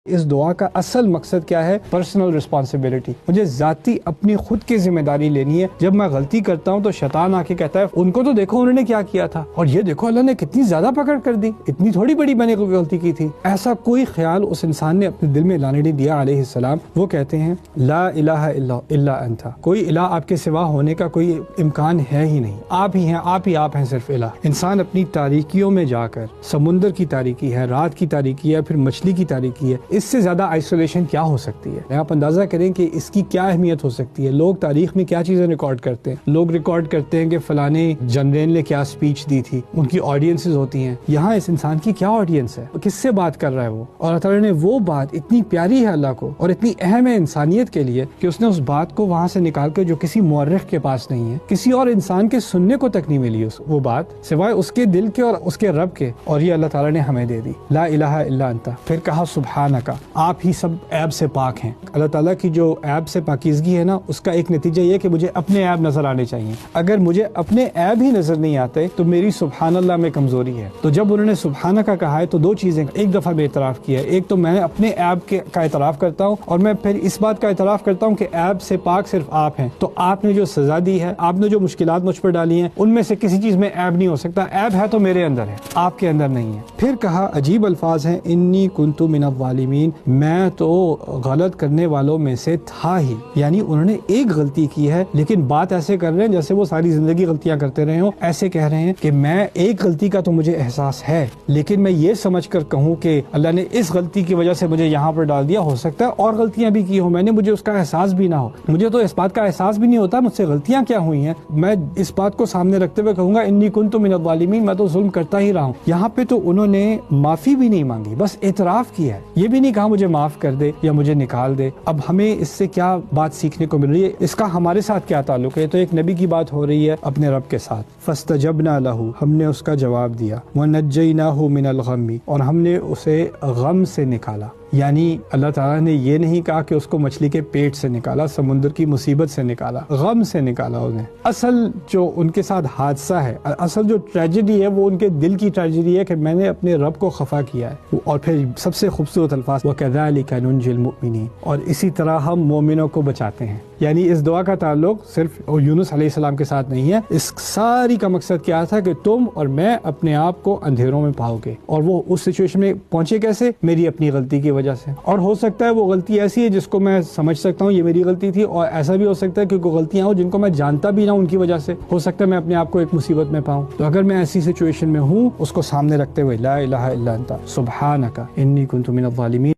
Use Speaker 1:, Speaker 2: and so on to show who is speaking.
Speaker 1: اس دعا کا اصل مقصد کیا ہے؟ Personal responsibility. مجھے ذاتی اپنی خود کی ذمہ داری لینی ہے. جب میں غلطی کرتا ہوں تو شیطان آ کے کہتا ہے ان کو تو دیکھو انہوں نے کیا کیا تھا، اور یہ دیکھو اللہ نے کتنی زیادہ پکڑ کر دی، اتنی تھوڑی بڑی میں نے کوئی غلطی کی تھی. ایسا کوئی خیال اس انسان نے اپنے دل میں لانے نہیں دیا علیہ السلام. وہ کہتے ہیں لا الہ الا انت، کوئی الہ آپ کے سوا ہونے کا کوئی امکان ہے ہی نہیں، آپ ہی ہیں، آپ ہیں صرف الہ. انسان اپنی تاریکیوں میں جا کر، سمندر کی تاریکی ہے، رات کی تاریکی ہے، پھر مچھلی کی تاریکی ہے، اس سے زیادہ آئسولیشن کیا ہو سکتی ہے؟ آپ اندازہ کریں کہ اس کی کیا اہمیت ہو سکتی ہے. لوگ تاریخ میں کیا چیزیں ریکارڈ کرتے ہیں. لوگ ریکارڈ کرتے ہیں کہ فلانے جنرل نے کیا سپیچ دی تھی، ان کی آڈینسز ہوتی ہیں. یہاں اس انسان کی کیا آڈینس ہے، کس سے بات کر رہا ہے وہ؟ اور اللہ تعالیٰ نے وہ بات اتنی پیاری ہے اللہ کو اور اتنی اہم ہے انسانیت کے لیے کہ اس نے اس بات کو وہاں سے نکال کے جو کسی مورخ کے پاس نہیں ہے، کسی اور انسان کے سننے کو تک نہیں ملی وہ بات سوائے اس کے دل کے اور اس کے رب کے، اور یہ اللہ تعالیٰ نے ہمیں دے دی. لا الہ الا انت. پھر کہا سبحانک، آپ ہی سب عیب سے پاک ہیں. اللہ تعالیٰ کی جو عیب سے پاکیزگی ہے نا، اس کا ایک نتیجہ یہ کہ مجھے اپنے عیب نظر آنے چاہیے. اگر مجھے اپنے عیب ہی نظر نہیں آتے تو میری سبحان اللہ میں کمزوری ہے. تو جب انہوں نے سبحانہ کا کہا ہے تو دو چیزیں ایک دفعہ میں اعتراف کیا ہے. ایک تو میں اپنے عیب کا اعتراف کرتا ہوں، اور میں پھر اس بات کا اعتراف کرتا ہوں کہ عیب سے پاک صرف آپ ہیں. تو آپ نے جو سزا دی ہے، آپ نے جو مشکلات مجھ پر ڈالی ہیں، ان میں سے کسی چیز میں عیب نہیں ہو سکتا. عیب ہے تو میرے اندر ہے، آپ کے اندر نہیں ہے. پھر کہا عجیب الفاظ ہیں، انی کنت من الظالمین، میں تو غلط کرنے والوں میں سے تھا ہی. یعنی انہوں نے ایک غلطی کی ہے لیکن بات ایسے کر رہے ہیں جیسے وہ ساری زندگی غلطیاں کرتے رہے ہوں. ایسے کہہ رہے ہیں کہ میں ایک غلطی کا تو مجھے احساس ہے، لیکن میں یہ سمجھ کر کہوں کہ اللہ نے اس غلطی کی وجہ سے مجھے یہاں پر ڈال دیا، ہو سکتا ہے اور غلطیاں بھی کی ہوں میں نے، مجھے اس کا احساس بھی نہ ہو. مجھے تو اس بات کا احساس بھی نہیں ہوتا مجھ سے غلطیاں کیا ہوئی ہیں. میں اس بات کو سامنے رکھتے ہوئے کہوں گا انی کنت من الظالمین، میں تو ظلم کرتا ہی رہا ہوں. یہاں پہ تو انہوں نے معافی بھی نہیں مانگی، بس اعتراف کیا ہے. یہ بھی نہیں کہا مجھے معاف کر دے یا مجھے نکال دے. اب ہمیں اس سے کیا بات سیکھنے کو مل رہی ہے؟ اس کا ہمارے ساتھ کیا تعلق ہے؟ تو ایک نبی کی بات ہو رہی ہے اپنے رب کے ساتھ. فاستجبنا له، ہم نے اس کا جواب دیا. ونجیناہ من الغم، اور ہم نے اسے غم سے نکالا. یعنی اللہ تعالیٰ نے یہ نہیں کہا کہ اس کو مچھلی کے پیٹ سے نکالا، سمندر کی مصیبت سے نکالا، غم سے نکالا انہیں. اصل جو ان کے ساتھ حادثہ ہے، اصل جو ٹریجڈی ہے وہ ان کے دل کی ٹریجڈی ہے کہ میں نے اپنے رب کو خفا کیا ہے. اور پھر سب سے خوبصورت الفاظ وَكَذَلِكَ نُنْجِي الْمُؤْمِنِينَ، اور اسی طرح ہم مومنوں کو بچاتے ہیں. یعنی اس دعا کا تعلق صرف یونس علیہ السلام کے ساتھ نہیں ہے. اس ساری کا مقصد کیا تھا کہ تم اور میں اپنے آپ کو اندھیروں میں پاؤ گے. اور وہ اس سچویشن میں پہنچے کیسے؟ میری اپنی غلطی کی وجہ سے. اور ہو سکتا ہے وہ غلطی ایسی ہے جس کو میں سمجھ سکتا ہوں یہ میری غلطی تھی، اور ایسا بھی ہو سکتا ہے کہ کوئی غلطیاں ہوں جن کو میں جانتا بھی نہ ہوں، ان کی وجہ سے ہو سکتا ہے میں اپنے آپ کو ایک مصیبت میں پاؤں. تو اگر میں ایسی سچویشن میں ہوں، اس کو سامنے رکھتے ہوئے لا الہ الا انت سبحانک انی کنت من الظالمین